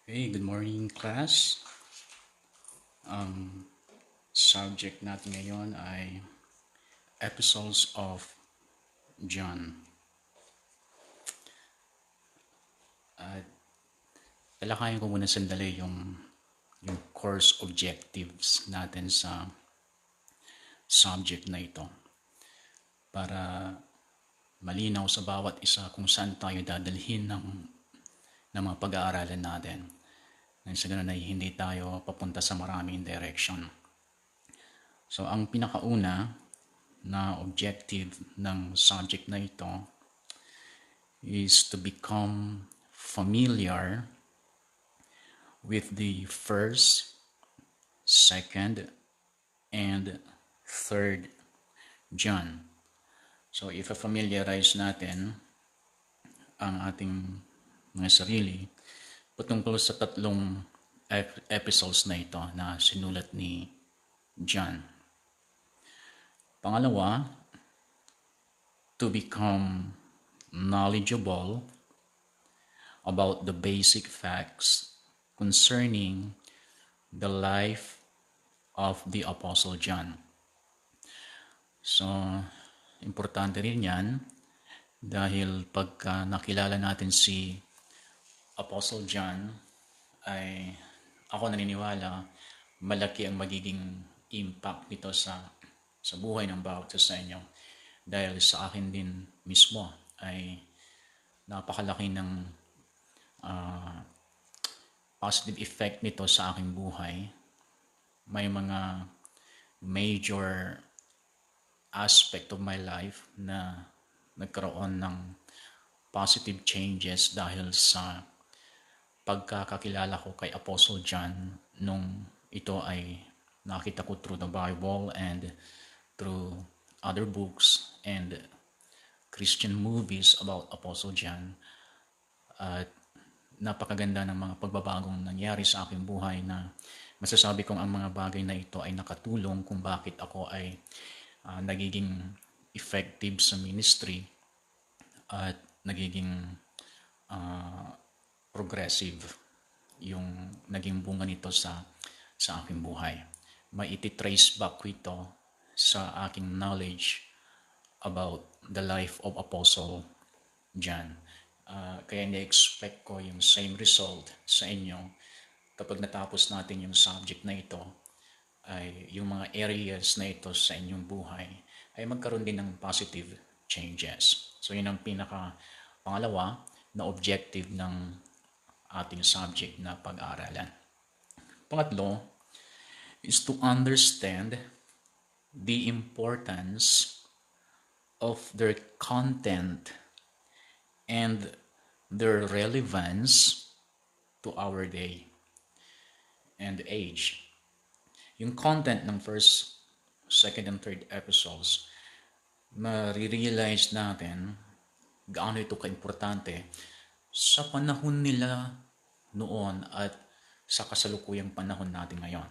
Hey, good morning class. Subject natin ngayon ay episodes of John. At talakayin ko muna sandali yung course objectives natin sa subject na ito para malinaw sa bawat isa kung saan tayo dadalhin ng mga pag-aaralan natin. Nang sa ganun ay hindi tayo papunta sa maraming direction. So, ang pinakauna na objective ng subject na ito is to become familiar with the first, second, and third John. So, if-familiarize natin ang ating mga sarili patungkol sa tatlong episodes na ito na sinulat ni John. Pangalawa, to become knowledgeable about the basic facts concerning the life of the Apostle John. So, importante rin yan dahil pagka nakilala natin si Apostle John ay ako naniniwala malaki ang magiging impact nito sa buhay ng bawat isa sa inyo dahil sa akin din mismo ay napakalaki ng positive effect nito sa aking buhay. May mga major aspect of my life na nagkaroon ng positive changes dahil sa pagkakakilala ko kay Apostle John nung ito ay nakita ko through the Bible and through other books and Christian movies about Apostle John. At napakaganda ng mga pagbabagong nangyari sa aking buhay na masasabi kong ang mga bagay na ito ay nakatulong kung bakit ako ay nagiging effective sa ministry at nagiging progressive yung naging bunga nito sa aking buhay. May iti-trace back ko ito sa aking knowledge about the life of Apostle John. Kaya ni-expect ko yung same result sa inyo kapag natapos natin yung subject na ito ay yung mga areas na ito sa inyong buhay ay magkaroon din ng positive changes. So yun ang pangalawa na objective ng ating subject na pag-aaralan. Pangatlo is to understand the importance of their content and their relevance to our day and age. Yung content ng first, second, and third episodes, marirealize natin gaano ito kaimportante sa panahon nila noon at sa kasalukuyang panahon natin ngayon.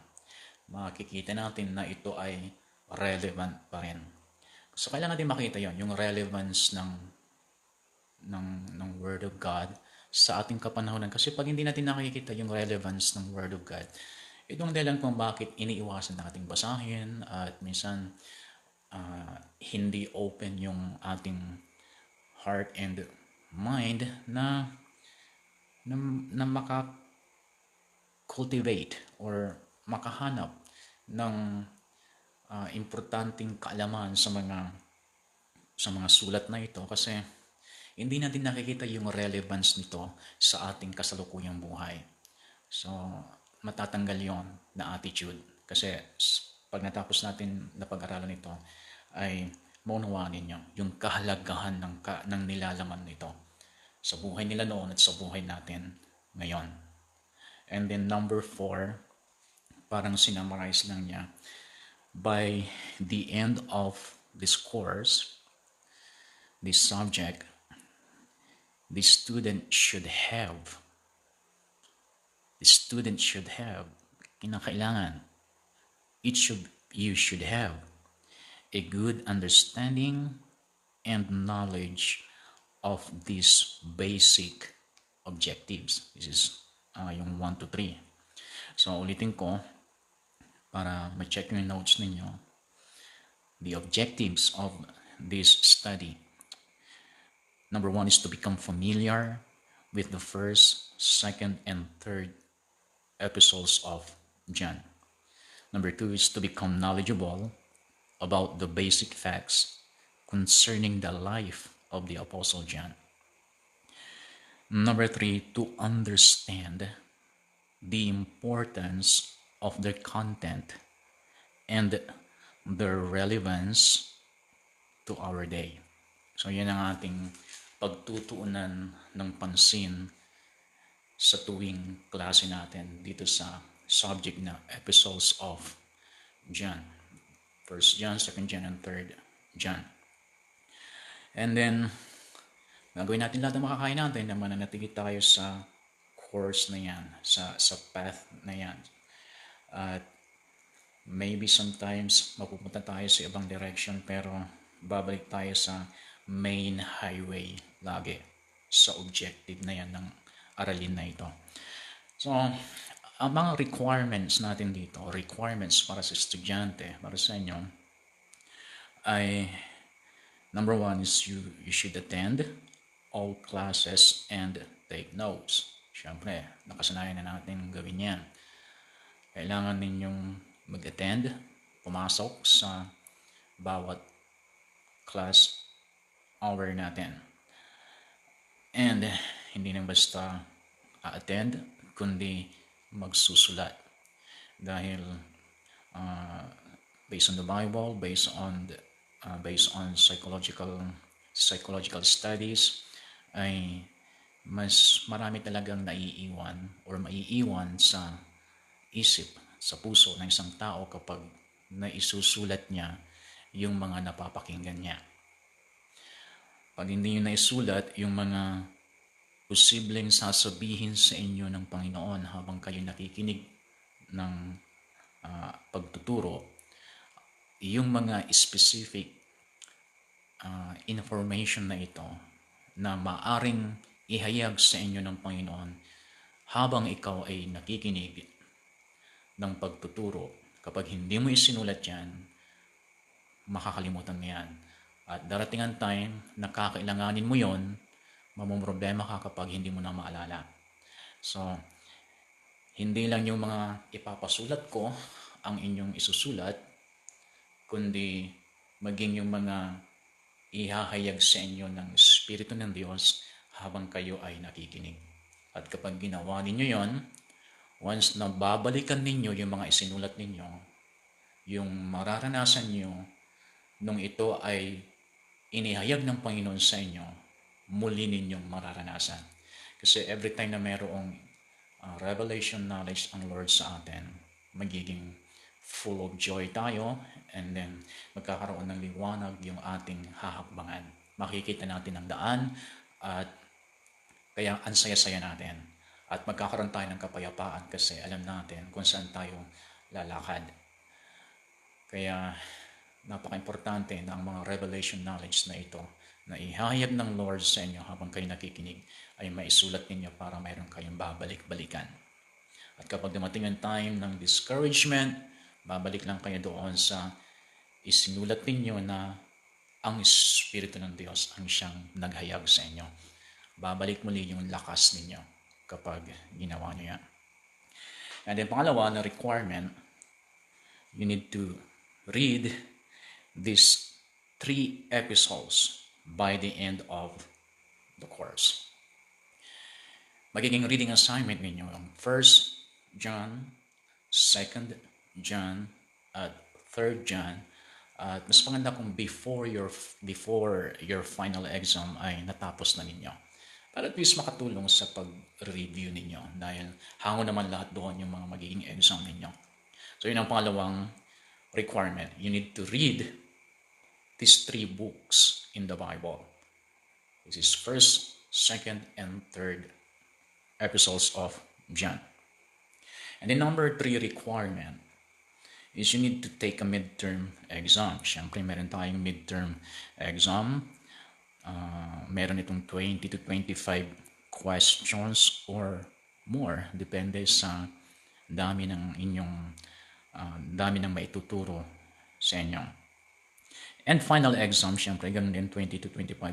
Makikita natin na ito ay relevant pa rin. So, kailangan natin makita yon yung relevance ng Word of God sa ating kapanahonan. Kasi pag hindi natin nakikita yung relevance ng Word of God, itong dahilan kung bakit iniiwasan nating basahin at minsan hindi open yung ating heart and mind na maka-cultivate or makahanap ng importanteng kaalaman sa mga sulat na ito kasi hindi natin nakikita yung relevance nito sa ating kasalukuyang buhay. So, matatanggal yon na attitude. Kasi pag natapos natin na pag-aralan ito, ay maunawaan ninyo yung kahalagahan ng nilalaman nito sa buhay nila noon at sa buhay natin ngayon. And then number 4, parang sinamarize lang niya, by the end of this course, this subject, the student should have, kinakailangan, you should have a good understanding and knowledge of these basic objectives. This is yung 1 to 3. So, ulitin ko para ma-check yung notes ninyo. The objectives of this study. Number 1 is to become familiar with the first, second, and third epistles of John. Number 2 is to become knowledgeable about the basic facts concerning the life of the Apostle John. Number 3, to understand the importance of their content and their relevance to our day. So yan ang ating pagtutuunan ng pansin sa tuwing klase natin dito sa subject na epistles of John. 1 John, 2 John, and 3 John. And then, gagawin natin lahat ng makakain natin na mananatili tayo sa course na yan, sa path na yan. At maybe sometimes mapupunta tayo sa ibang direction pero babalik tayo sa main highway lagi, sa objective na yan ng aralin na ito. So, ang mga requirements natin dito, requirements para sa estudyante, para sa inyo, ay number 1 is you should attend all classes and take notes. Siyempre, nakasanayan na natin gawin yan. Kailangan ninyong mag-attend, pumasok sa bawat class hour natin. And hindi nang basta attend, kundi magsusulat. Dahil based on the Bible, based on psychological studies, ay mas marami talagang naiiwan or maiiwan sa isip, sa puso ng isang tao kapag naisusulat niya yung mga napapakinggan niya. Pag hindi nyo naisulat yung mga posibleng sasabihin sa inyo ng Panginoon habang kayo nakikinig ng pagtuturo, yung mga specific information na ito na maaring ihayag sa inyo ng Panginoon habang ikaw ay nakikinig ng pagtuturo. Kapag hindi mo isinulat yan, makakalimutan mo yan. At darating ang time na kakailanganin mo yon, mamumroblema ka kapag hindi mo na maalala. So, hindi lang yung mga ipapasulat ko ang inyong isusulat, kundi maging yung mga ihahayag sa inyo ng Espiritu ng Diyos habang kayo ay nakikinig. At kapag ginawa ninyo yon, once na babalikan ninyo yung mga isinulat ninyo, yung mararanasan nyo nung ito ay inihayag ng Panginoon sa inyo, muli ninyong mararanasan. Kasi every time na mayroong revelation knowledge ang Lord sa atin, magiging full of joy tayo, and then magkakaroon ng liwanag yung ating hahakbangan. Makikita natin ang daan at kaya ang saya-saya natin. At magkakaroon tayo ng kapayapaan kasi alam natin kung saan tayo lalakad. Kaya napaka-importante na ang mga revelation knowledge na ito na ihahayag ng Lord sa inyo habang kayo nakikinig ay maisulat ninyo para mayroon kayong babalik-balikan. At kapag dumating ang time ng discouragement, babalik lang kayo doon sa isinulat ninyo na ang Espiritu ng Diyos ang siyang naghayag sa inyo. Babalik muli yung lakas ninyo kapag ginawa nyo yan. And then pangalawa na requirement, you need to read these 3 epistles by the end of the course. Magiging reading assignment ninyo yung 1 John, 2 John, at 3 John. At mas maganda kung before your final exam ay natapos na ninyo. Para at least makatulong sa pag-review ninyo dahil hango naman lahat doon yung mga magiging exam ninyo. So yun ang pangalawang requirement. You need to read these 3 books in the Bible. This is 1st, 2nd, and 3rd epistles of John. And the number 3 requirement is you need to take a midterm exam. Siyempre, meron tayong midterm exam. Meron itong 20 to 25 questions or more. Depende sa dami ng inyong dami ng maituturo sa inyo. And final exam, syempre, ganun din 20 to 25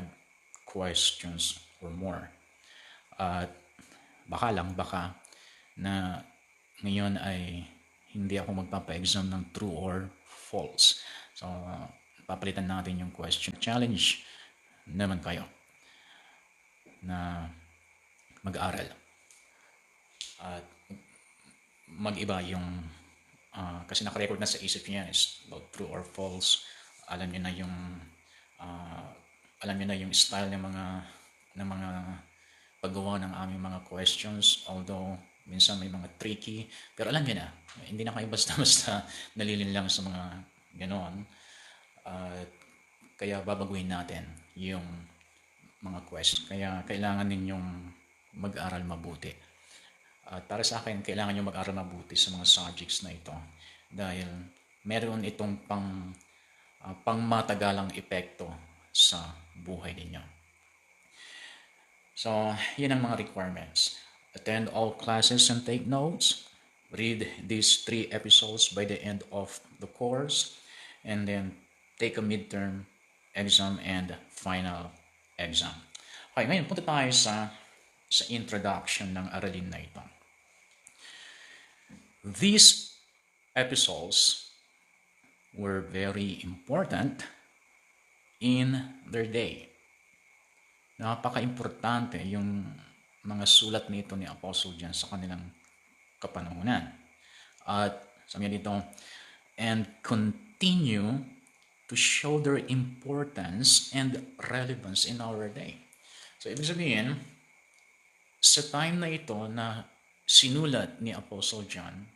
questions or more. At baka na ngayon ay hindi ako magpapa-exam ng true or false. So, papalitan natin yung question. Challenge naman kayo na mag-aral. At mag-iba yung kasi nakarecord na sa isip niya is about true or false. Alam niyo na yung style ng mga paggawa ng aming mga questions, although minsan may mga tricky, pero alam niyo na, hindi na kayo basta-basta nalilinlang sa mga ganoon. Kaya babaguhin natin yung mga questions. Kaya kailangan ninyong mag-aral mabuti. At para sa akin, kailangan nyo mag-aral mabuti sa mga subjects na ito dahil meron itong pangmatagalang epekto sa buhay ninyo. So, yun ang mga requirements. Attend all classes and take notes. Read these 3 episodes by the end of the course. And then, take a midterm exam and final exam. Okay, ngayon punta tayo sa introduction ng aralin na ito. These episodes were very important in their day. Napaka-importante yung mga sulat nito ni Apostle John sa kanilang kapanahunan. At sabi dito, and continue to show their importance and relevance in our day. So, ibig sabihin, sa time na ito na sinulat ni Apostle John,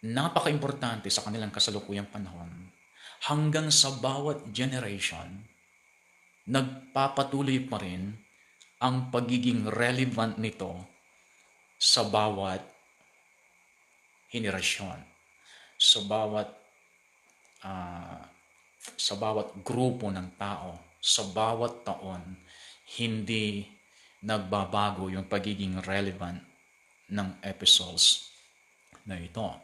napaka-importante sa kanilang kasalukuyang panahon, hanggang sa bawat generation, nagpapatuloy pa rin ang pagiging relevant nito sa bawat henerasyon, sa bawat grupo ng tao, sa bawat taon, hindi nagbabago yung pagiging relevant ng epistles na ito.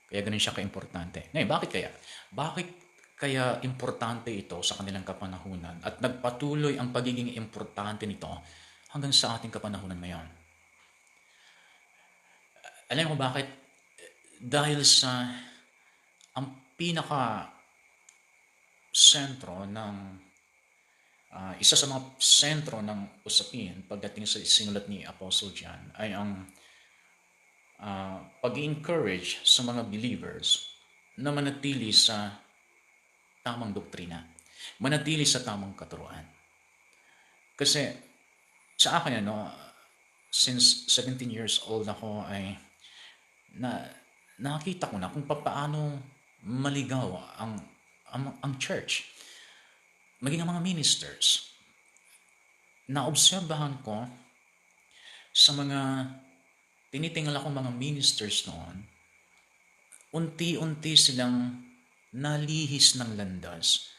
Kaya ganun siya ka-importante. Ngayon, bakit kaya? Bakit kaya importante ito sa kanilang kapanahunan at nagpatuloy ang pagiging importante nito hanggang sa ating kapanahunan ngayon? Alam mo bakit? Dahil sa ang pinaka-sentro ng isa sa mga sentro ng usapin pagdating sa sinulat ni Apostle John ay ang pag-encourage sa mga believers na manatili sa tamang doktrina, manatili sa tamang katuruan. Kasi sa akin, since 17 years old ako ay nakita ko na kung paano maligaw ang church, maging ang mga ministers. Naobserbahan ko sa mga tinitingala ko mga ministers noon, unti-unti silang nalihis ng landas.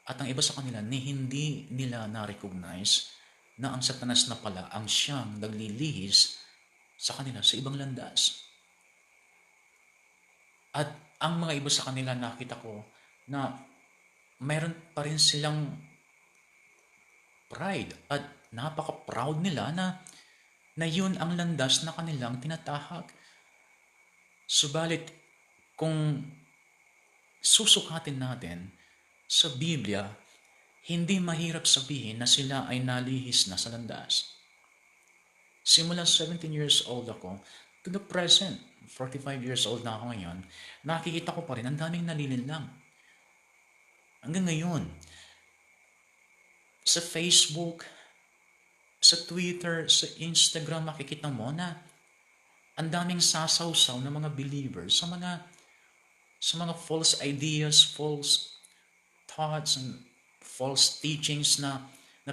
At ang iba sa kanila, hindi nila na-recognize na ang Satanas na pala ang siyang naglilihis sa kanila sa ibang landas. At ang mga iba sa kanila, nakita ko na mayroon pa rin silang pride at napaka-proud nila na yun ang landas na kanilang tinatahak. Subalit, kung susukatin natin sa Biblia, hindi mahirap sabihin na sila ay nalihis na sa landas. Simula 17 years old ako to the present, 45 years old na ako ngayon, nakikita ko pa rin ang daming nalilinlang. Hanggang ngayon, sa Facebook, sa Twitter, sa Instagram, makikita mo na ang daming sasawsaw ng mga believers sa mga false ideas, false thoughts, and false teachings na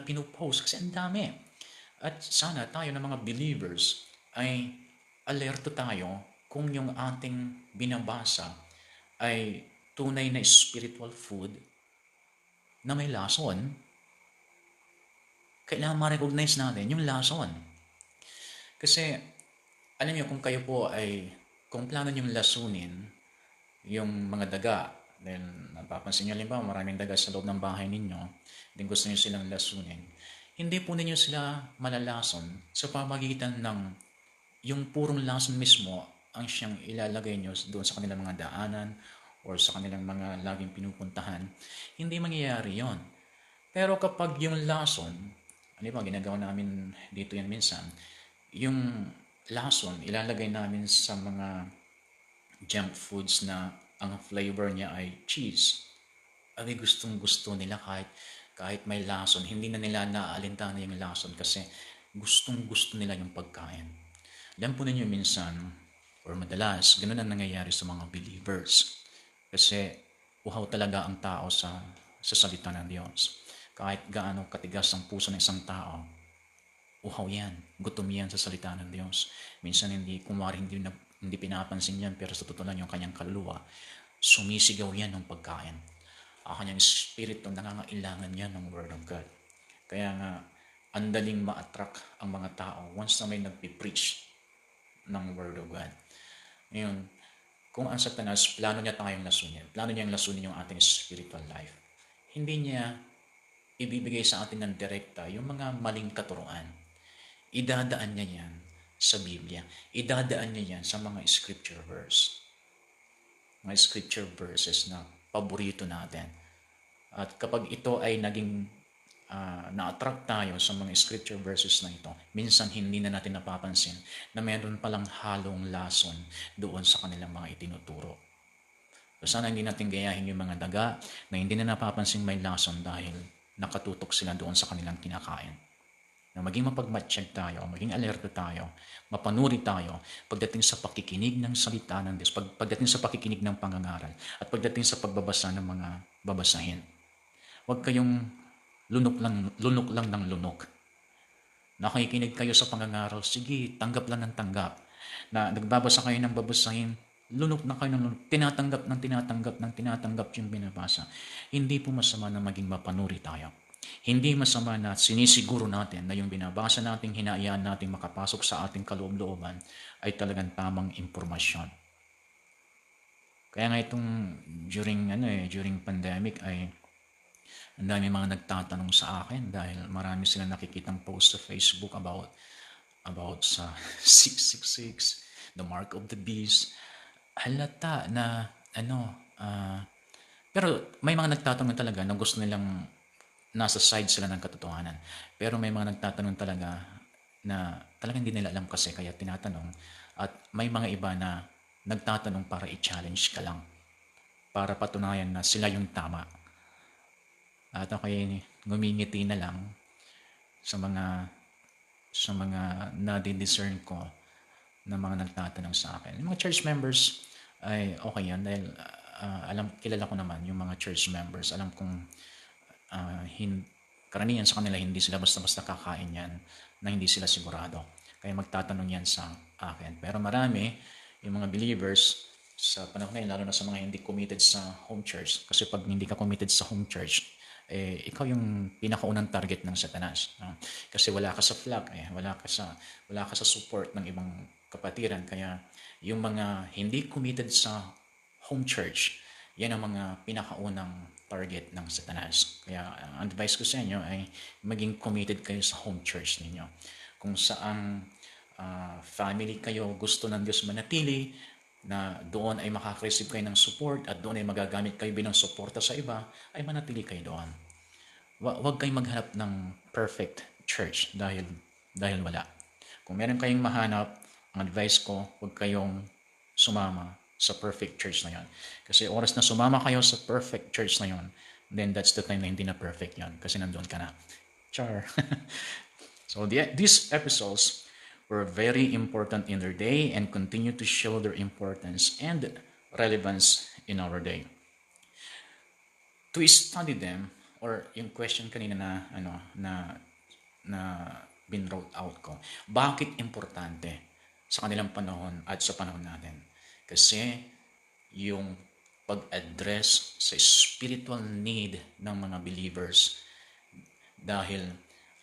pinupost. Kasi ang dami. At sana tayo ng mga believers ay alerto tayo kung yung ating binabasa ay tunay na spiritual food na may lason. Kailangan ma-recognize natin yung lason. Kasi, alam niyo, kung kayo po ay, kung plano niyong lasunin yung mga daga, then napapansin niyo, halimbawa, maraming daga sa loob ng bahay ninyo, then gusto niyo silang lasunin, hindi po ninyo sila malalason sa pamagitan ng yung purong lason mismo ang siyang ilalagay nyo doon sa kanilang mga daanan or sa kanilang mga laging pinupuntahan. Hindi mangyayari yon. Pero kapag yung lason, ano ba, ginagawa namin dito yan minsan, yung lason, ilalagay namin sa mga junk foods na ang flavor niya ay cheese. Ay gustong gusto nila kahit may lason. Hindi na nila naaalintana yung lason kasi gustong gusto nila yung pagkain. Alam po ninyo minsan, or madalas, ganun ang nangyayari sa mga believers. Kasi uhaw talaga ang tao sa salita ng Diyos. Kahit gaano katigas ang puso ng isang tao, uhaw yan, gutom yan sa salita ng Diyos. Minsan hindi pinapansin yan, pero sa totoo lang yung kanyang kaluluwa, sumisigaw yan ng pagkain. Ang kanyang espiritu, nangangailangan yan ng Word of God. Kaya nga, andaling ma-attract ang mga tao once na may nagpipreach ng Word of God. Ngayon, kung ang Satanas, plano niya tayong lasunin. Plano niyang lasunin yung ating spiritual life. Hindi niya ibibigay sa atin ng direkta yung mga maling katuruan. Idadaan niya yan sa Biblia. Idadaan niya yan sa mga scripture verse. Mga scripture verses na paborito natin. At kapag ito ay naging na-attract tayo sa mga scripture verses na ito, minsan hindi na natin napapansin na meron palang halong lason doon sa kanilang mga itinuturo. So sana hindi natin gayahin yung mga daga na hindi na napapansin may lason dahil nakatutok sila doon sa kanilang kinakain. Na maging mapagmatsyag tayo, maging alerto tayo, mapanuri tayo pagdating sa pakikinig ng salita ng Diyos, pagdating sa pakikinig ng pangangaral, at pagdating sa pagbabasa ng mga babasahin. Huwag kayong lunok lang ng lunok. Nakikinig kayo sa pangangaral, sige, tanggap lang ng tanggap. Na nagbabasa kayo ng babasahin, lunok na kayo ng lunok, tinatanggap yung binabasa. Hindi po masama na maging mapanuri tayo. Hindi masama na sinisiguro natin na yung binabasa nating hinayaan nating makapasok sa ating kaloob-looban ay talagang tamang impormasyon. Kaya nga itong during pandemic ay ang dami mga nagtatanong sa akin dahil marami silang nakikitang post sa Facebook about sa 666, the mark of the beast. Halata na pero may mga nagtatanong talaga na gusto nilang nasa side sila ng katotohanan. Pero may mga nagtatanong talaga na talagang hindi nila alam kasi kaya tinatanong. At may mga iba na nagtatanong para i-challenge ka lang. Para patunayan na sila yung tama. At ako ay ngumingiti na lang sa mga nadi-discern ko na mga nagtatanong sa akin. Yung mga church members ay okay yan dahil kilala ko naman yung mga church members. Alam kong karamihan sa kanila hindi sila basta-basta kakain yan na hindi sila sigurado. Kaya magtatanong yan sa akin. Pero marami, yung mga believers sa panahon ngayon, lalo na sa mga hindi committed sa home church. Kasi pag hindi ka committed sa home church, ikaw yung pinakaunang target ng Satanas. Kasi wala ka sa flock, wala ka sa support ng ibang kapatiran. Kaya yung mga hindi committed sa home church, yan ang mga pinakaunang target ng Satanas. Kaya ang advice ko sa inyo ay maging committed kayo sa home church ninyo. Kung saang family kayo gusto ng Diyos manatili, na doon ay makaka-receive kayo ng support at doon ay magagamit kayo bilang suporta sa iba, ay manatili kayo doon. Huwag kayong maghanap ng perfect church dahil wala. Kung meron kayong mahanap, ang advice ko, huwag kayong sumama sa perfect church na yon. Kasi oras na sumama kayo sa perfect church na yon, then that's the time na hindi na perfect yon kasi nandun ka na. Char. So these episodes were very important in their day and continue to show their importance and relevance in our day. To study them, or yung question kanina na binwrote out ko, bakit importante sa kanilang panahon at sa panahon natin? Kasi yung pag-address sa spiritual need ng mga believers dahil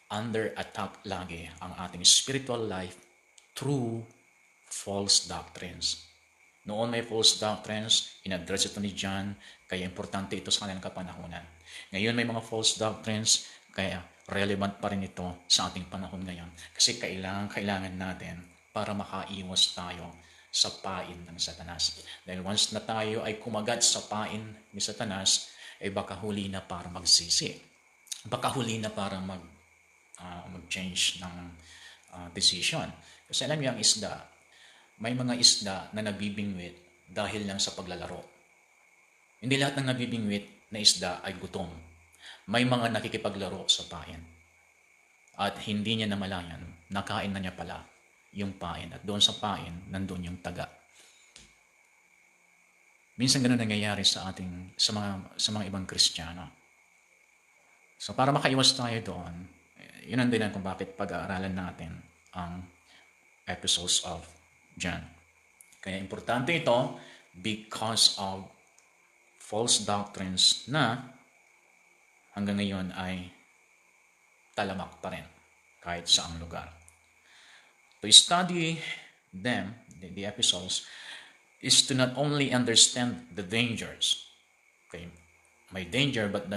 under attack lagi ang ating spiritual life through false doctrines. Noon may false doctrines, in-address ito ni John, kaya importante ito sa kanilang kapanahunan. Ngayon may mga false doctrines, kaya relevant pa rin ito sa ating panahon ngayon. Kasi kailangan natin para makaiwas tayo sa pain ng Satanas. Dahil once na tayo ay kumagat sa pain ni Satanas, ay baka huli na para magsisi. Baka huli na para mag-change ng decision. Kasi alam niyo ang isda, may mga isda na nabibingwit dahil lang sa paglalaro. Hindi lahat ng nabibingwit na isda ay gutom. May mga nakikipaglaro sa pain. At hindi niya namalayan, nakain na niya pala yung pain. At doon sa pain, nandun yung taga. Minsan ganun nangyayari sa mga ibang Kristiyano. So para makaiwas tayo doon, yun ang dahilan kung bakit pag-aaralan natin ang episodes of John. Kaya importante ito because of false doctrines na hanggang ngayon ay talamak pa rin kahit saang lugar. To study them, the episodes, is to not only understand the dangers. Okay, may danger but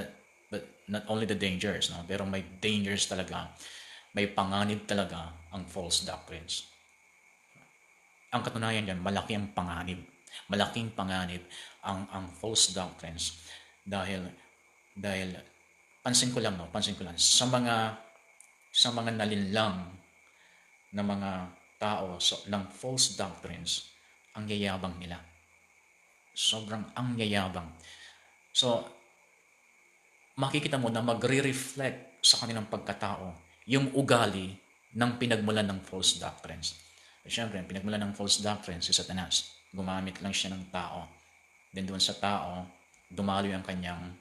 not only the dangers, no? Pero may dangers talaga. May panganib talaga ang false doctrines. Ang katunayan diyan, malaki ang panganib. Malaking panganib ang false doctrines dahil pansin ko lang sa mga nalinlang na mga tao ng false doctrines, ang yayabang nila. Sobrang ang yayabang. So, makikita mo na magre-reflect sa kanilang pagkatao yung ugali ng pinagmulan ng false doctrines. Siyempre, pinagmulan ng false doctrines si Satanas. Gumamit lang siya ng tao. Then doon sa tao, dumaloy ang kanyang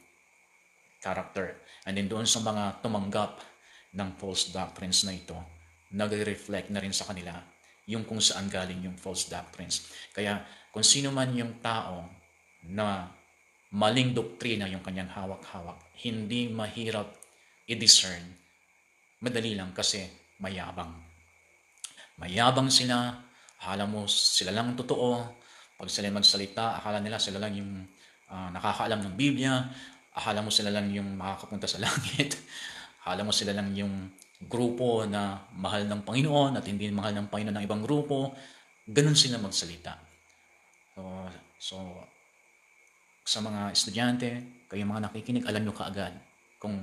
character. And then doon sa mga tumanggap ng false doctrines na ito, nagre-reflect na rin sa kanila yung kung saan galing yung false doctrines. Kaya kung sino man yung tao na maling doktrina yung kanyang hawak-hawak, hindi mahirap i-discern. Madali lang kasi mayabang. Mayabang sila, akala mo sila lang totoo. Pag sila magsalita, akala nila sila lang yung nakakaalam ng Biblia. Akala mo sila lang yung makakapunta sa langit. Akala mo sila lang yung grupo na mahal ng Panginoon at hindi mahal ng Panginoon ng ibang grupo. Ganun sila magsalita. So sa mga estudyante, kayo mga nakikinig, alam nyo kaagad kung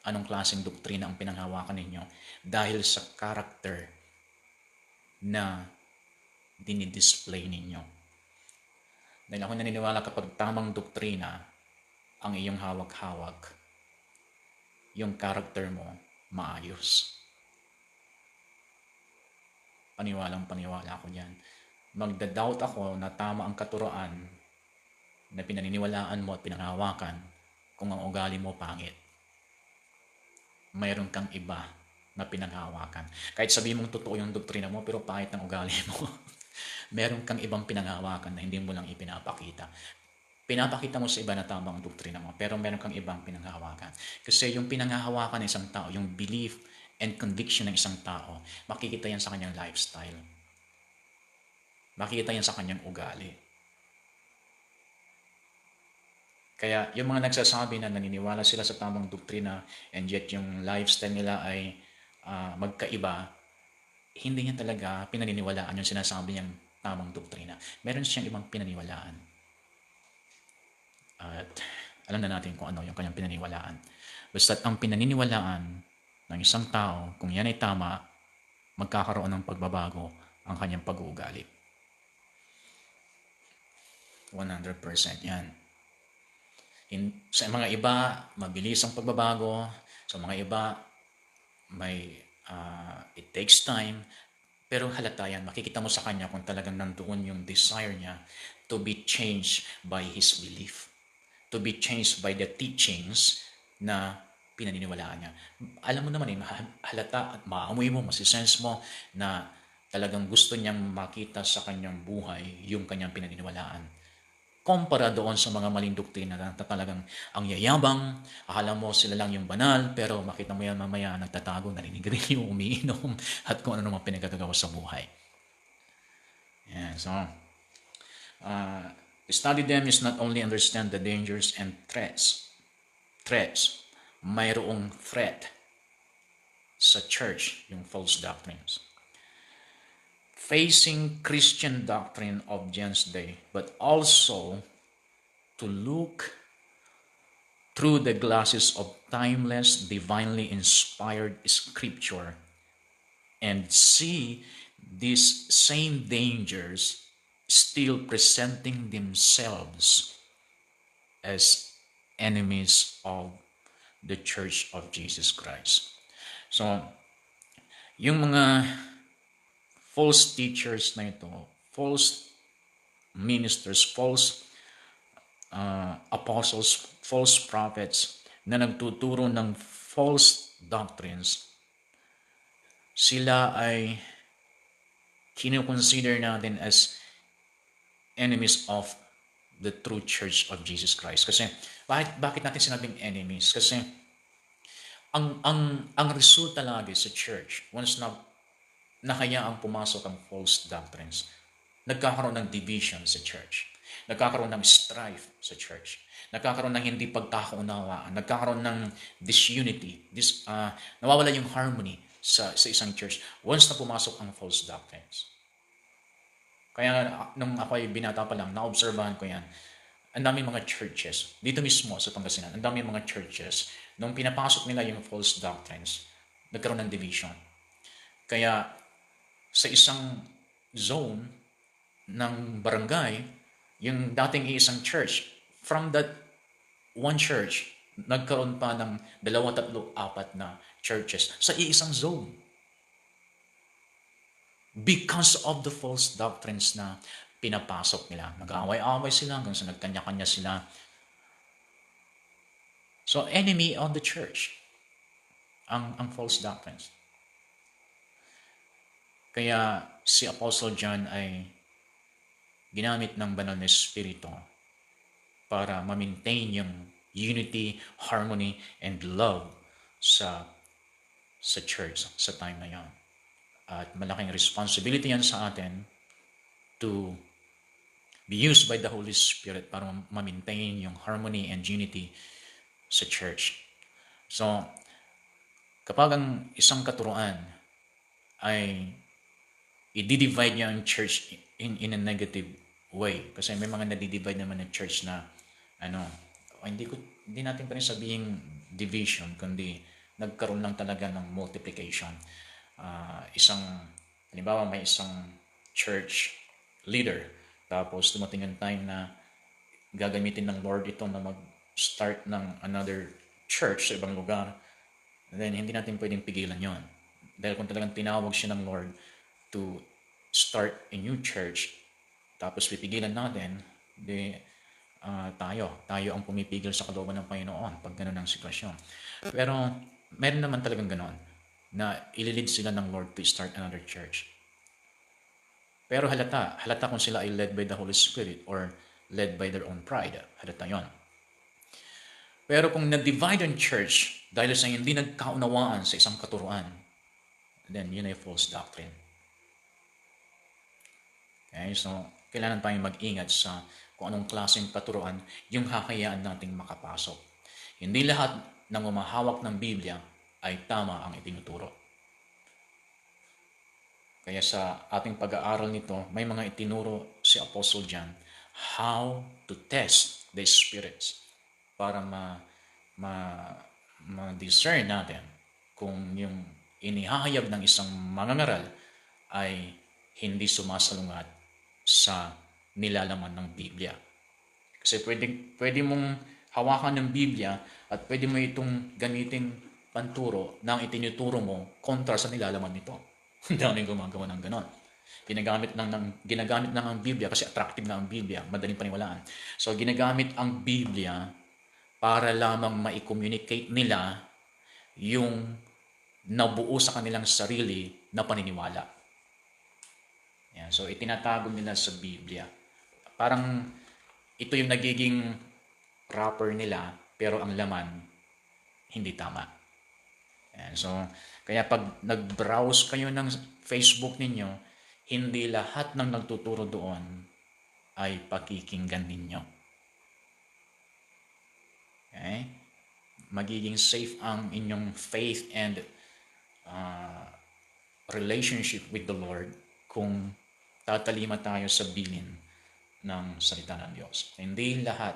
anong klaseng doktrina ang pinanghawakan ninyo dahil sa character na dinidisplay ninyo. Dahil ako naniniwala kapag tamang doktrina ang iyong hawak-hawak, yung character mo maayos. Paniwala ako dyan. Magda-doubt ako na tama ang katuroan na pinaniniwalaan mo at pinanghawakan kung ang ugali mo pangit. Mayroon kang iba na pinanghawakan. Kahit sabihin mong totoo yung doktrina mo, pero pangit ng ugali mo. Meron kang ibang pinanghawakan na hindi mo lang ipinapakita. Pinapakita mo sa iba na tamang doktrina mo, pero meron kang ibang pinanghawakan. Kasi yung pinanghawakan ng isang tao, yung belief and conviction ng isang tao, makikita yan sa kanyang lifestyle. Makikita yan sa kanyang ugali. Kaya yung mga nagsasabi na naniniwala sila sa tamang doktrina and yet yung lifestyle nila ay magkaiba, hindi niya talaga pinaniniwalaan yung sinasabi niyang tamang doktrina. Meron siyang ibang pinaniniwalaan. At alam na natin kung ano yung kanyang pinaniniwalaan. Basta't ang pinaniniwalaan ng isang tao, kung yan ay tama, magkakaroon ng pagbabago ang kanyang pag-uugali. 100% yan. Sa mga iba, mabilis ang pagbabago. Sa mga iba, it takes time. Pero halata yan. Makikita mo sa kanya kung talagang nandoon yung desire niya to be changed by his belief. To be changed by the teachings na pinaniniwalaan niya. Alam mo naman halata at maamoy mo, masisense mo na talagang gusto niyang makita sa kanyang buhay yung kanyang pinaniniwalaan. kumpara doon sa mga maling doktrina na talagang ang yayabang, akala mo sila lang yung banal, pero makita mo yan mamaya nagtatago, naninigarilyo, umiinom, at kung ano naman pinagkagagawa sa buhay. Yeah, so, to study them is not only understand the dangers and threats, mayroong threat sa church, yung false doctrines. Facing Christian doctrine of Gents Day, but also to look through the glasses of timeless, divinely inspired scripture and see these same dangers still presenting themselves as enemies of the Church of Jesus Christ. So, yung mga false teachers na ito, false ministers, false apostles, false prophets na nagtuturo ng false doctrines, sila ay kino-consider natin as enemies of the true Church of Jesus Christ. Kasi bakit natin sinabing enemies? Kasi ang resulta lagi sa church, once na hayaang pumasok ang false doctrines, nagkakaroon ng division sa church. Nagkakaroon ng strife sa church. Nagkakaroon ng hindi pagkakaunawaan. Nagkakaroon ng disunity. Nawawala yung harmony sa isang church once na pumasok ang false doctrines. Kaya nung ako ay binata pa lang, naobserbahan ko yan. Ang daming mga churches, dito mismo sa Pangasinan, ang daming mga churches, nung pinapasok nila yung false doctrines, nagkaroon ng division. Kaya sa isang zone ng barangay, yung dating isang church, from that one church, nagkaroon pa ng 2, 3, 4 na churches sa iisang zone. Because of the false doctrines na pinapasok nila. Nag-aaway-aaway sila hanggang sa nagkanya-kanya sila. So, enemy of the church, ang false doctrines. Kaya si Apostle John ay ginamit ng banal na Espiritu para ma-maintain yung unity, harmony, and love sa church sa time na yan. At malaking responsibility yan sa atin to be used by the Holy Spirit para ma-maintain yung harmony and unity sa church. So, kapag ang isang katuruan ay i-divide niya ang church in a negative way, kasi may mga nadi-divide naman ng church na hindi natin pa rin sabihin division, kundi nagkaroon lang talaga ng multiplication. Halimbawa may isang church leader, tapos dumating ang time na gagamitin ng Lord ito na mag-start ng another church sa ibang lugar, then hindi natin pwedeng pigilan yon. Dahil kung talagang tinawag siya ng Lord to start a new church, tapos pipigilan natin, tayo ang pumipigil sa kalooban ng Panginoon pag gano'n ang sitwasyon. Pero meron naman talagang gano'n na ililid sila ng Lord to start another church. Pero halata kung sila ay led by the Holy Spirit or led by their own pride. Halata yon. Pero kung na-divide ang church dahil sa hindi nagkaunawaan sa isang katuruan, then yun ay false doctrine. Okay, so kailangan tayong mag-ingat sa kung anong klaseng katuruan yung hakayaan nating makapasok. Hindi lahat ng umahawak ng Biblia ay tama ang itinuturo. Kaya sa ating pag-aaral nito, may mga itinuro si Apostle John how to test the spirits para ma-discern natin kung yung inihahayag ng isang mangangaral ay hindi sumasalungat sa nilalaman ng Biblia. Kasi pwede mong hawakan ng Biblia at pwede mo itong gamitin panturo na ang itinuturo mo kontra sa nilalaman nito. Ang daming gumagawa ng ganon. Ginagamit lang ang Biblia kasi attractive na ang Biblia, madaling paniwalaan. So ginagamit ang Biblia para lamang ma-communicate nila yung nabuo sa kanilang sarili na paniniwala. Yan. So itinatago nila sa Biblia. Parang ito yung nagiging wrapper nila, pero ang laman, hindi tama. Ayan, so, kaya pag nag-browse kayo ng Facebook ninyo, hindi lahat ng nagtuturo doon ay pakikinggan ninyo. Okay? Magiging safe ang inyong faith and relationship with the Lord kung tatalima tayo sa bilin ng salita ng Diyos. Hindi lahat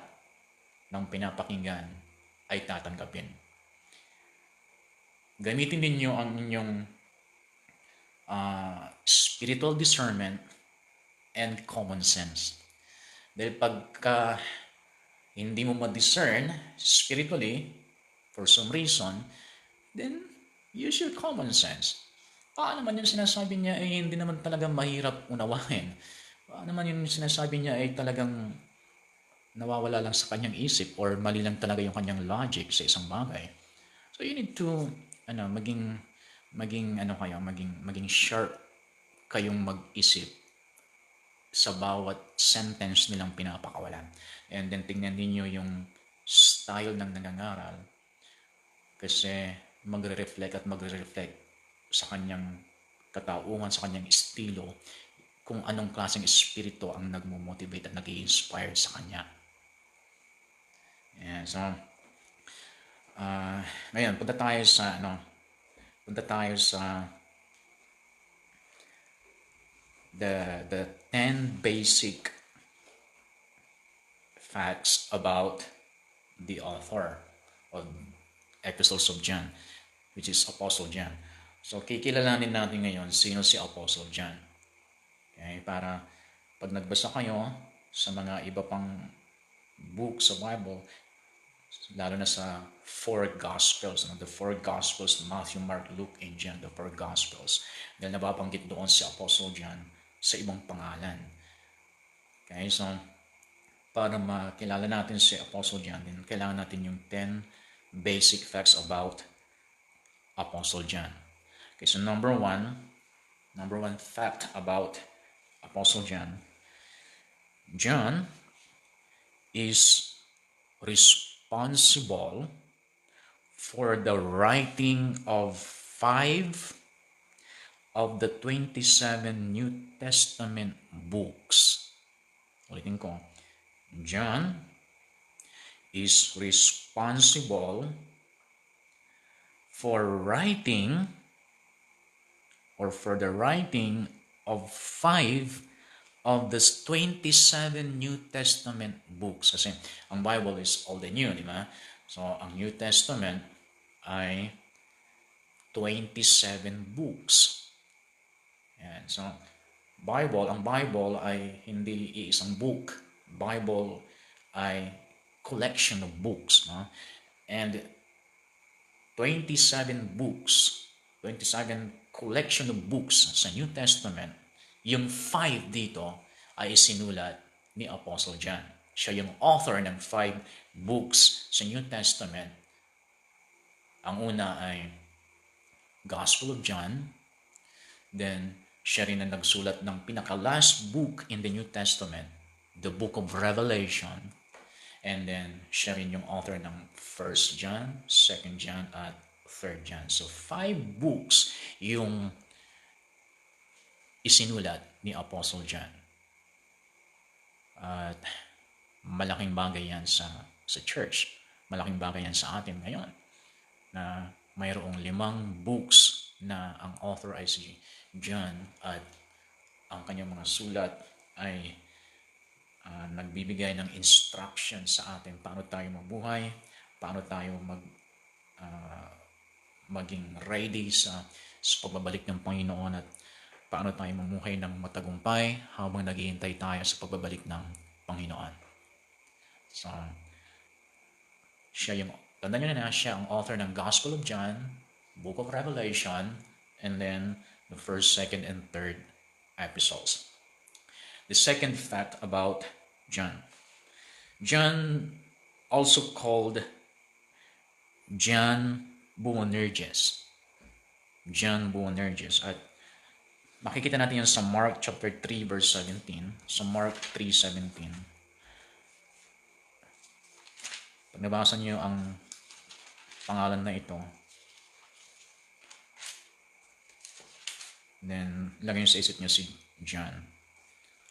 ng pinapakinggan ay tatanggapin. Gamitin ninyo ang inyong spiritual discernment and common sense. Dahil pagka hindi mo ma-discern spiritually, for some reason, then use your common sense. Paano naman yung sinasabi niya ay hindi naman talaga mahirap unawain? Paano naman yung sinasabi niya ay talagang nawawala lang sa kanyang isip or mali lang talaga yung kanyang logic sa isang bagay? So you need to maging sharp kayong mag-isip sa bawat sentence nilang pinapakawalan. And then tingnan niyo yung style ng nangangaral kasi magre-reflect sa kanyang katauhan, sa kanyang estilo, kung anong klaseng espiritu ang nagmo-motivate at nag-i-inspire sa kanya. Yeah, so, ngayon, punta tayo sa the 10 basic facts about the author of Epistles of John, which is Apostle John. So, kikilalanin natin ngayon sino si Apostle John. Okay? Para pag nagbasa kayo sa mga iba pang books sa Bible, lalo na sa 4 Gospels, the 4 Gospels, Matthew, Mark, Luke, and John, the 4 Gospels, dahil nababanggit doon si Apostle John sa ibang pangalan. Okay, so para makilala natin si Apostle John, din kailangan natin yung 10 basic facts about Apostle John. Okay, so number one fact about Apostle John. John is responsible for the writing of 5 of the 27 New Testament books. Ulitin ko. John is responsible for writing or for the writing of 5 of the 27 New Testament books. Kasi ang Bible is Old and New, di ba? So, ang New Testament ay 27 books. Yan. So, ang Bible ay hindi iisang book. Bible ay collection of books. No? And 27 books, 27 collection of books sa New Testament, yung 5 dito ay isinulat ni Apostle John. Siya yung author ng 5 books sa New Testament. Ang una ay Gospel of John. Then, siya rin ang nagsulat ng pinaka-last book in the New Testament, the Book of Revelation. And then, siya rin yung author ng 1 John, 2 John, at 3 John. So, 5 books yung isinulat ni Apostle John. At malaking bagay yan sa church. Malaking bagay yan sa atin ngayon na mayroong 5 books na ang author ay si John at ang kanyang mga sulat ay nagbibigay ng instruction sa atin paano tayo mabuhay, paano tayo maging ready sa pagbabalik ng Panginoon at paano tayo mamuhay ng matagumpay habang naghihintay tayo sa pagbabalik ng Panginoon. So, tandaan nyo na siya ang author ng Gospel of John, Book of Revelation, and then the 1st, 2nd, and 3rd epistles. The second fact about John. John, also called John Boanerges. John Boanerges. At makikita natin yan sa Mark chapter 3 verse 17. Sa Mark 3:17. Pag nabasa niyo ang pangalan na ito, then lagay niyo sa isip niyo si John.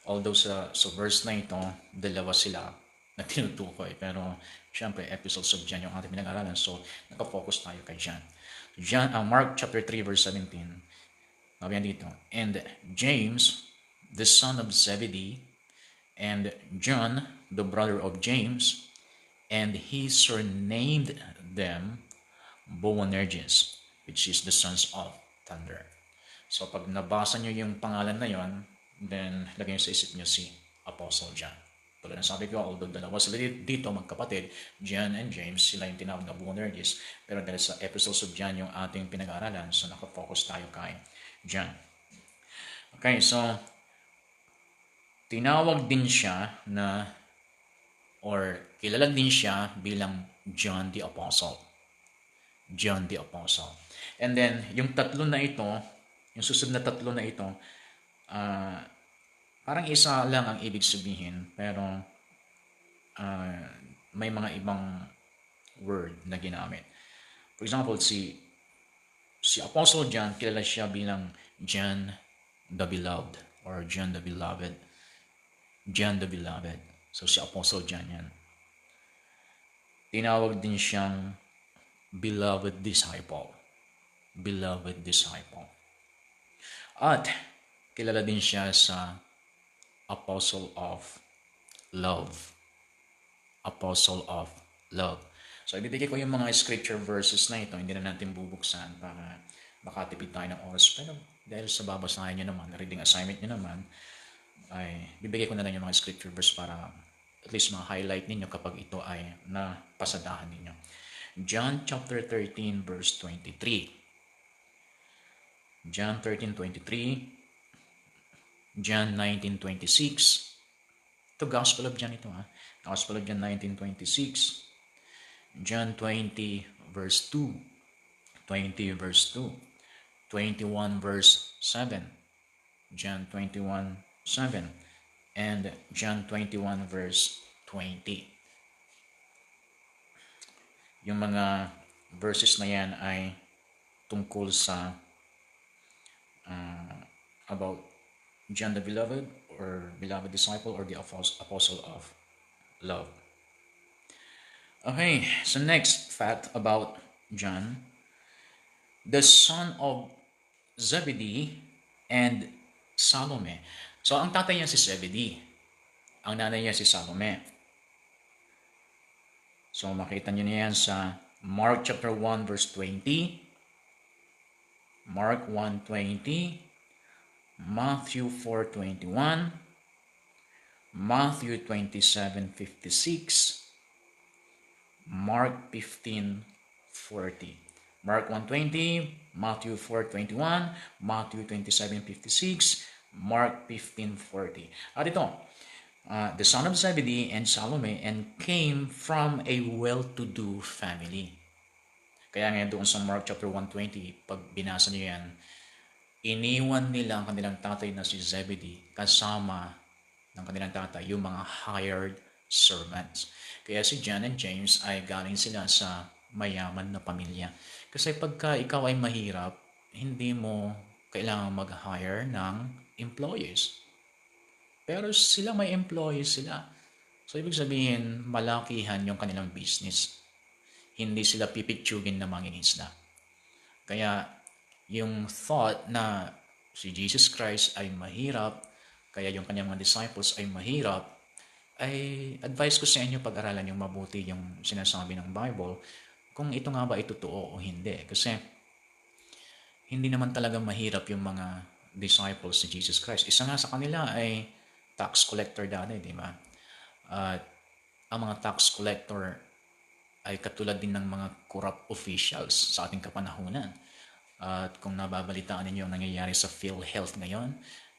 Although sa verse na ito, dalawa sila na tinutukoy. Pero, syempre, episodes of John yung ating pinag-aralan. So, nakafocus tayo kay John. Mark chapter 3, verse 17. Sabi dito, and James, the son of Zebedee, and John, the brother of James, and he surnamed them Boanerges, which is the sons of thunder. So, pag nabasa nyo yung pangalan na yon, then lagay nyo sa isip nyo si Apostle John. Tulad ng sabi ko, although dalawa sila dito, magkapatid, John and James, sila yung tinawag na Boanerges. Pero dahil sa episodes of John yung ating pinag-aaralan, so nakafocus tayo kay John. Okay, so tinawag din siya na, or kilala din siya bilang John the Apostle. John the Apostle. And then, yung tatlo na ito, yung susunod na tatlo na ito, parang isa lang ang ibig sabihin, pero may mga ibang word na ginamit. For example, si Apostle John, kilala siya bilang John the Beloved or John the Beloved. John the Beloved. So si Apostle John yan. Tinawag din siyang Beloved Disciple. Beloved Disciple. At kilala din siya sa Apostle of Love. Apostle of Love. So, ibibigay ko yung mga scripture verses na ito. Hindi na natin bubuksan para makatipid tayo ng oras. Pero dahil sa babasahin nyo naman, reading assignment nyo naman, ay bibigay ko na lang yung mga scripture verse para at least ma-highlight ninyo kapag ito ay napasadahan ninyo. John chapter 13 verse 23. John 13:23. John 19:26. Ito Gospel of John ito ha. Gospel of John 19:26. John 20 verse 2. 20 verse 2. 21 verse 7. John 21:7. And John 21 verse 20. Yung mga verses na yan ay tungkol sa about John the Beloved or Beloved Disciple or the Apostle of Love. Okay, so next fact about John, the son of Zebedee and Salome. So ang tatay niya si Zebedee, ang nanay niya si Salome. So makita niyo na yan sa Mark chapter 1 verse 20, Mark 1:20, Matthew 4:21, Matthew 27:56, Mark 15:40. Mark 1:20, Matthew 4:21, Matthew 27:56, Mark 15:40. At ito, the son of Zebedee and Salome and came from a well-to-do family. Kaya nga doon sa Mark chapter 1:20, pag binasa niyo yan, iniwan nila ang kanilang tatay na si Zebedee kasama ng kanilang tatay, yung mga hired servants. Kaya si John and James ay galing sila sa mayaman na pamilya. Kasi pagka ikaw ay mahirap, hindi mo kailangan mag-hire ng employees. Pero sila may employees sila. So ibig sabihin, malakihan yung kanilang business. Hindi sila pipitsugin na mangingisda. Kaya yung thought na si Jesus Christ ay mahirap, kaya yung kanyang mga disciples ay mahirap, ay advice ko sa inyo pag-aralan yung mabuti yung sinasabi ng Bible, kung ito nga ba ay totoo o hindi. Kasi hindi naman talaga mahirap yung mga disciples ni Jesus Christ. Isa nga sa kanila ay tax collector dati, di ba? At ang mga tax collector ay katulad din ng mga corrupt officials sa ating kapanahunan. At kung nababalitaan ninyo ang nangyayari sa PhilHealth ngayon,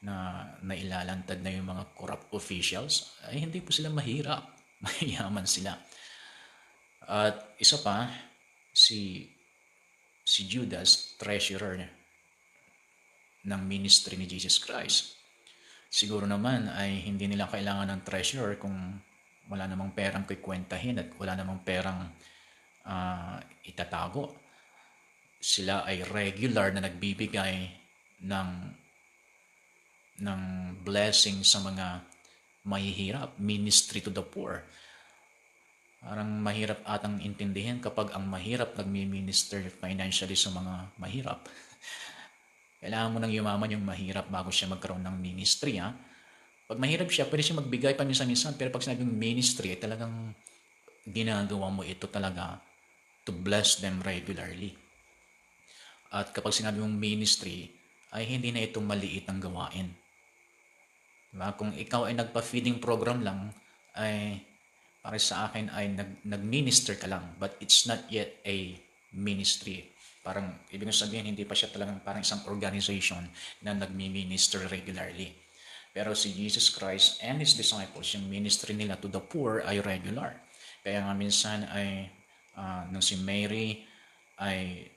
na nailalantad na yung mga corrupt officials, ay hindi po sila mahirap. Mayaman sila. At isa pa, si Judas, treasurer ng ministry ni Jesus Christ. Siguro naman ay hindi nila kailangan ng treasurer kung wala namang perang kikwentahin at wala namang perang itatago. Sila ay regular na nagbibigay ng blessing sa mga mahihirap, ministry to the poor. Parang mahirap atang intindihin kapag ang mahirap nagmi-minister financially sa mga mahirap. Kailangan mo nang yumaman yung mahirap bago siya magkaroon ng ministry. Ha? Pag mahirap siya, pwede siya magbigay pa minsan-minsan. Pero pag sinabing ministry, talagang ginagawa mo ito talaga to bless them regularly. At kapag sinabi mong ministry, ay hindi na ito maliit ang gawain. Diba? Kung ikaw ay nagpa-feeding program lang, ay para sa akin ay nag-minister ka lang, but it's not yet a ministry. Parang, ibig sabihin, hindi pa siya talagang parang isang organization na nag-minister regularly. Pero si Jesus Christ and His disciples, yung ministry nila to the poor ay regular. Kaya nga minsan ay, nung si Mary ay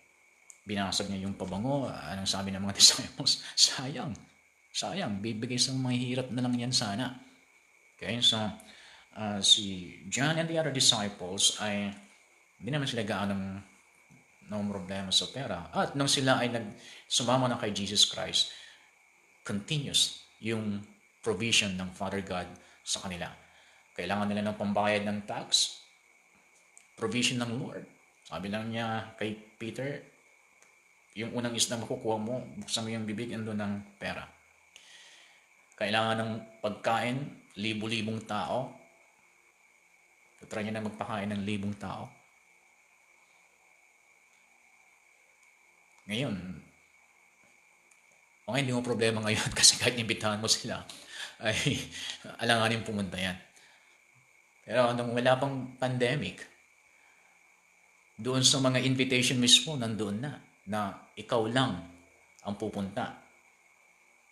binasag niya yung pabango, anong sabi ng mga disciples? Sayang, bibigay sa mahihirap na lang yan sana. Okay, so, si John and the other disciples ay hindi naman sila gaanong problema sa pera. At nung sila ay sumama na kay Jesus Christ, continuous yung provision ng Father God sa kanila. Kailangan nila ng pambayad ng tax, provision ng Lord. Sabi lang niya kay Peter, yung unang isda makukuha mo, buksan mo yung bibig, andun ng pera. Kailangan ng pagkain, libu-libong tao. Try niya na magpakain ng libong tao. Ngayon, hindi mo problema ngayon kasi kahit imbitahan mo sila, ay alanganin pumunta yan. Pero nung wala pang pandemic, doon sa mga invitation mismo, nandoon na ikaw lang ang pupunta.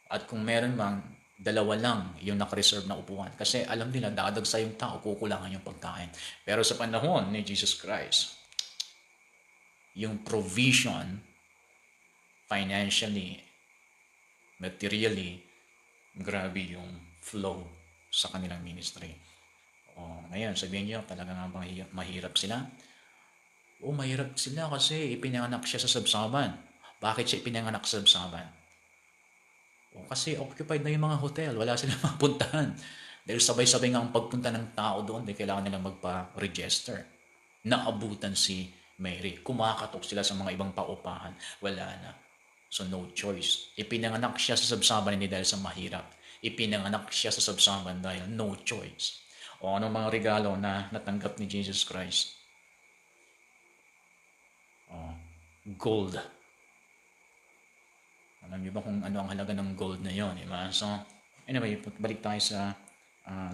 At kung meron mang, dalawa lang yung nakareserve na upuan. Kasi alam nila, dadagsa yung tao, kukulangan yung pagkain. Pero sa panahon ni Jesus Christ, yung provision, financially, materially, grabe yung flow sa kanilang ministry. Ngayon, sabihin niyo, talaga nga mahirap sila? Mahirap sila kasi ipinanganak siya sa sabsaban. Bakit siya ipinanganak sa sabsaban? Kasi occupied na yung mga hotel, wala silang mapuntahan. Dahil sabay-sabay nga ang pagpunta ng tao doon, dahil kailangan nilang magpa-register. Naabutan si Mary. Kumakatok sila sa mga ibang paupahan. Wala na. So no choice. Ipinanganak siya sa sabsaban hindi dahil sa mahirap. Ipinanganak siya sa sabsaban dahil no choice. Anong mga regalo na natanggap ni Jesus Christ? Gold. Alam niyo ba kung ano ang halaga ng gold na yon, diba? So, anyway, balik tayo sa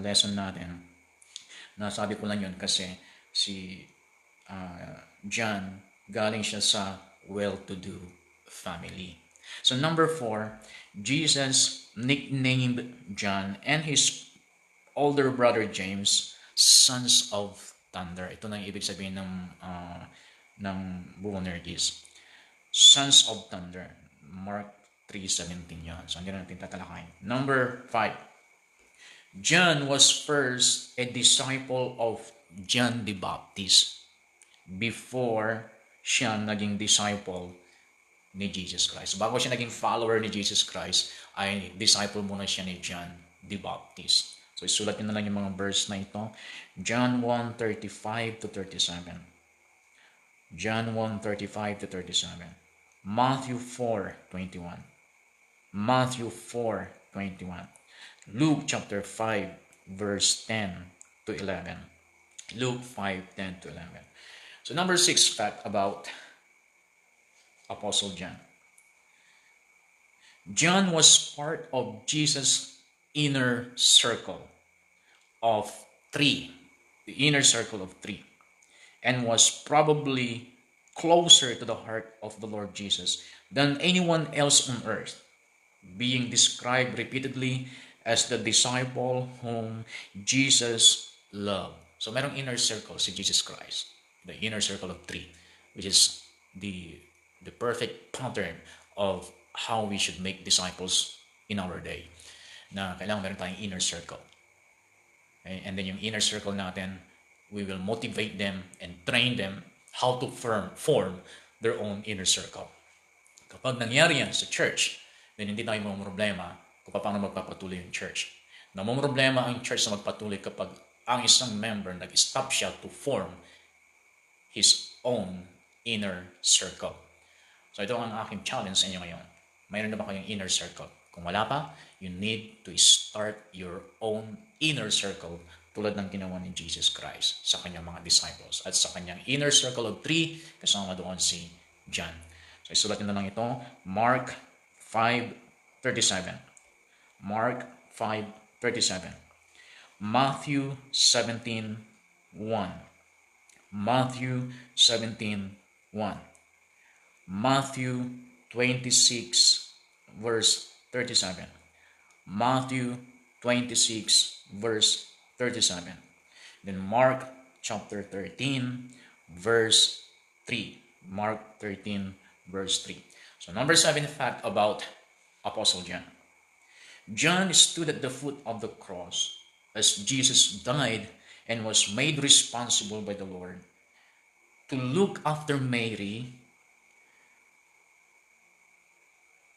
lesson natin. Nasabi ko lang yun kasi si John, galing siya sa well-to-do family. So, number 4, Jesus nicknamed John and his older brother James sons of thunder. Ito na yung ibig sabihin ng Boanerges. Sons of thunder. Mark 3:17 yan. So, hindi na natin tatalakayin. Number 5. John was first a disciple of John the Baptist before siya naging disciple ni Jesus Christ. Bago siya naging follower ni Jesus Christ, ay disciple muna siya ni John the Baptist. So, isulat nyo na lang yung mga verse na ito. John 1:35-37. John 1:35-37. Matthew 4:21. Matthew 4:21. Luke chapter 5 verse 10-11. Luke 5:10-11. So number 6 fact about Apostle John. John was part of Jesus' inner circle of 3. The inner circle of 3. And was probably closer to the heart of the Lord Jesus than anyone else on earth, being described repeatedly as the disciple whom Jesus loved. So, merong inner circle si Jesus Christ, the inner circle of 3, which is the perfect pattern of how we should make disciples in our day. Na kailangan meron tayong inner circle. Okay? And then yung inner circle natin, we will motivate them and train them how to form their own inner circle. Kapag nangyari yan sa church, then hindi tayo problema kung paano magpapatuloy yung church. Problema ang church na magpatuloy kapag ang isang member nag-stop siya to form his own inner circle. So ito ang aking challenge sa inyo ngayon. Mayroon na ba kayong inner circle? Kung wala pa, you need to start your own inner circle tulad ng ginawa ni Jesus Christ sa kanyang mga disciples at sa kanyang inner circle of 3 kasama doon si John. So isulatin na lang ito, Mark 5:37. Mark 5:37. Matthew 17:1. Matthew 17:1. Matthew 26 verse 37. Matthew 26 verse 37. Then Mark chapter 13 verse 3. Mark 13 verse 3. So number 7 fact about Apostle John. John stood at the foot of the cross as Jesus died and was made responsible by the Lord to look after Mary.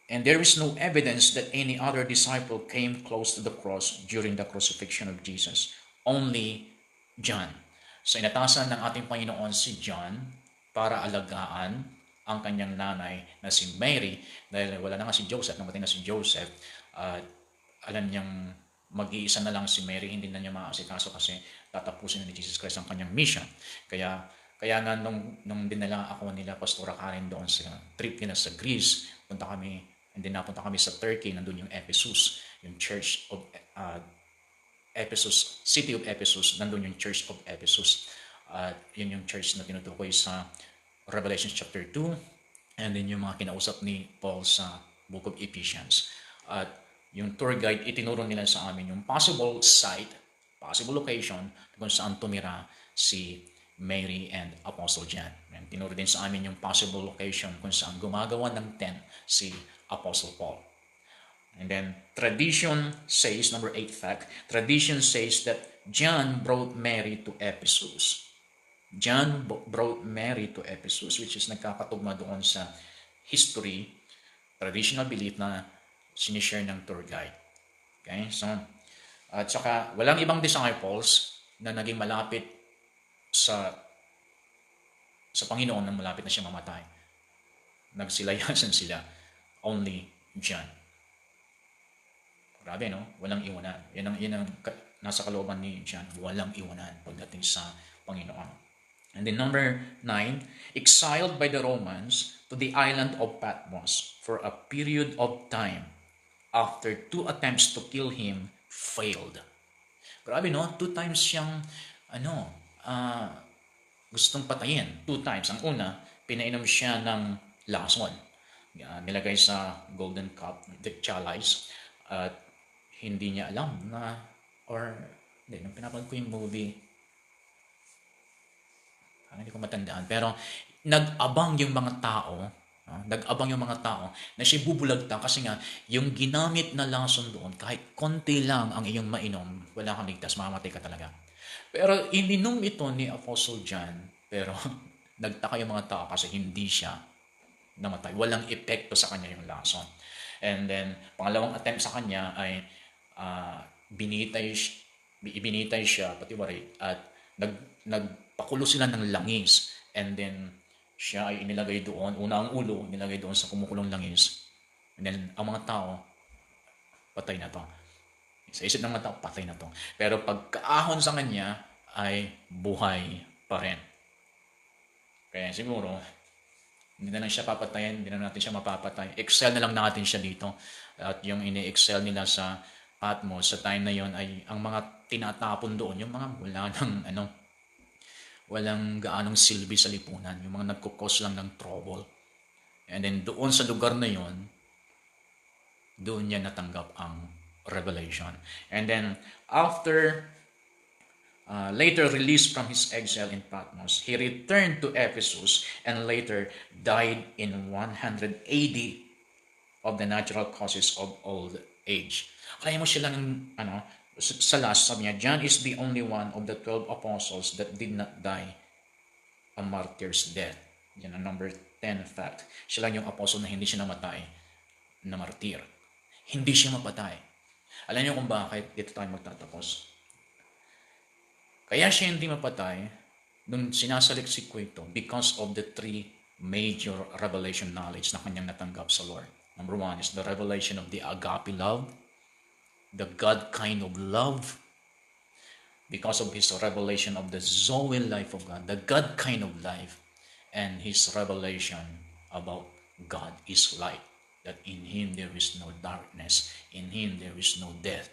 And there is no evidence that any other disciple came close to the cross during the crucifixion of Jesus. Only John. So inatasan ng ating Panginoon si John para alagaan ang kanyang nanay na si Mary dahil wala na nga si Joseph, namatay na si Joseph. Alam niyang mag-iisa na lang si Mary, hindi na niya maaasikaso kasi tatapusin na ni Jesus Christ ang kanyang mission. Kaya nga nung dinala ako nila Pastora Karen doon sa trip nila sa Greece, napunta kami sa Turkey, nandun yung Ephesus, yung Church of Ephesus, City of Ephesus, nandun yung Church of Ephesus. Yun yung church na tinutukoy sa Revelation chapter 2, and then yung mga kinausap ni Paul sa Book of Ephesians. At yung tour guide, itinuro nila sa amin yung possible site, possible location kung saan tumira si Mary and Apostle John. And tinuro din sa amin yung possible location kung saan gumagawa ng tent si Apostle Paul. And then tradition says, number 8 fact, tradition says that John brought Mary to Ephesus. John brought Mary to Ephesus, which is nagkakatugma doon sa history, traditional belief na sinishare ng tour guide. Okay? So, at saka walang ibang disciples na naging malapit sa Panginoon nang malapit na siya mamatay. Nagsilayasan sila. Only John. Grabe, no? Walang iwanan. Yan ang nasa kalooban ni John. Walang iwanan pagdating sa Panginoon. And then number 9, exiled by the Romans to the island of Patmos for a period of time after 2 attempts to kill him failed. Grabe, no? 2 times siyang gustong patayin. 2 times. Ang una, pinainom siya ng lason. Nilagay sa golden cup, the chalice, at hindi niya alam na, nung pinapanood ko yung movie, hindi ko matandaan, pero nag-abang yung mga tao na siya bubulagta kasi nga, yung ginamit na lason doon, kahit konti lang ang iyong mainom, wala kang ligtas, mamamatay ka talaga. Pero ininom ito ni Apostle John, pero nagtaka yung mga tao kasi hindi siya namatay. Walang epekto sa kanya yung lason. And then, pangalawang attempt sa kanya ay ibinitay siya, patiwari, at nagpakulo sila ng langis. And then, siya ay inilagay doon. Una ang ulo, inilagay doon sa kumukulong langis. And then, ang mga tao, patay na to. Sa isip ng mga tao, patay na to. Pero pagkaahon sa kanya, ay buhay pa rin. Kaya siguro, hindi na lang siya papatayin, hindi na natin siya mapapatay. Excel na lang natin siya dito. At yung ini-excel nila sa Patmos, sa time na yon ay ang mga tinatapon doon, yung mga walang gaanong silbi sa lipunan, yung mga nagkukos lang ng trouble. And then doon sa lugar na yon, doon niya natanggap ang revelation. And then after later released from his exile in Patmos, he returned to Ephesus and later died in 100 AD of the natural causes of old age. Kaya mo siya lang Sa last, sabi niya, John is the only one of the 12 apostles that did not die a martyr's death. Yan ang number 10 fact. Siya lang yung apostle na hindi siya namatay na martir. Hindi siya mapatay. Alam niyo kung bakit? Dito tayo magtatapos. Kaya siya hindi mapatay nung sinasaliksik ko ito because of the three major revelation knowledge na kanyang natanggap sa Lord. Number 1 is the revelation of the agape love, the God kind of love, because of his revelation of the Zoe life of God, the God kind of life, and his revelation about God is light, that in him there is no darkness, in him there is no death.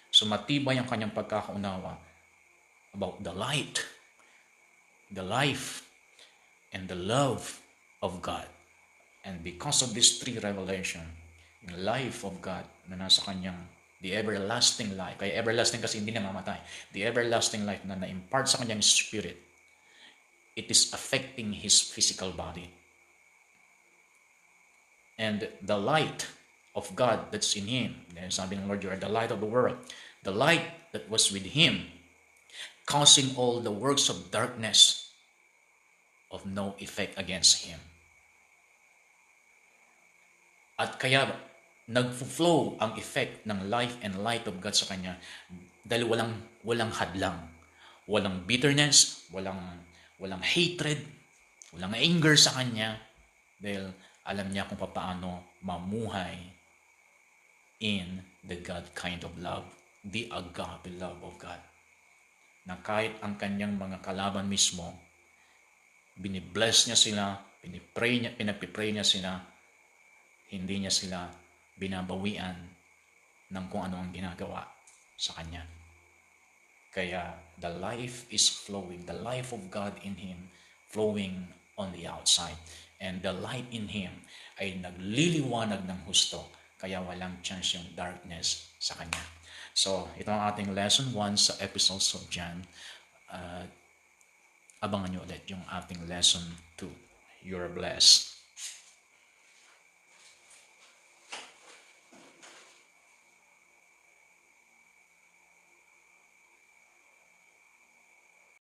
So matibay ang kanyang pagkakaunawa about the light, the life, and the love of God. And because of these three revelation, yung life of God na nasa kanyang, the everlasting life, kaya everlasting kasi hindi namamatay, the everlasting life na na-impart sa kanyang spirit, it is affecting his physical body. And the light of God that's in him, sabi ng Lord, you are the light of the world. The light that was with him, causing all the works of darkness of no effect against him. At kaya nag-flow ang effect ng life and light of God sa kanya dahil walang hadlang, walang bitterness, walang hatred, walang anger sa kanya dahil alam niya kung paano mamuhay in the God kind of love, the agape love of God. Na kahit ang kanyang mga kalaban mismo, binibless niya sila, pinapipray niya sila, hindi niya sila binabawian ng kung ano ang ginagawa sa kanya. Kaya the life is flowing, the life of God in him flowing on the outside. And the light in him ay nagliliwanag ng husto, kaya walang chance yung darkness sa kanya. So, ito ang ating lesson 1 sa episodes of John. Abangan nyo ulit yung ating lesson 2. You're blessed.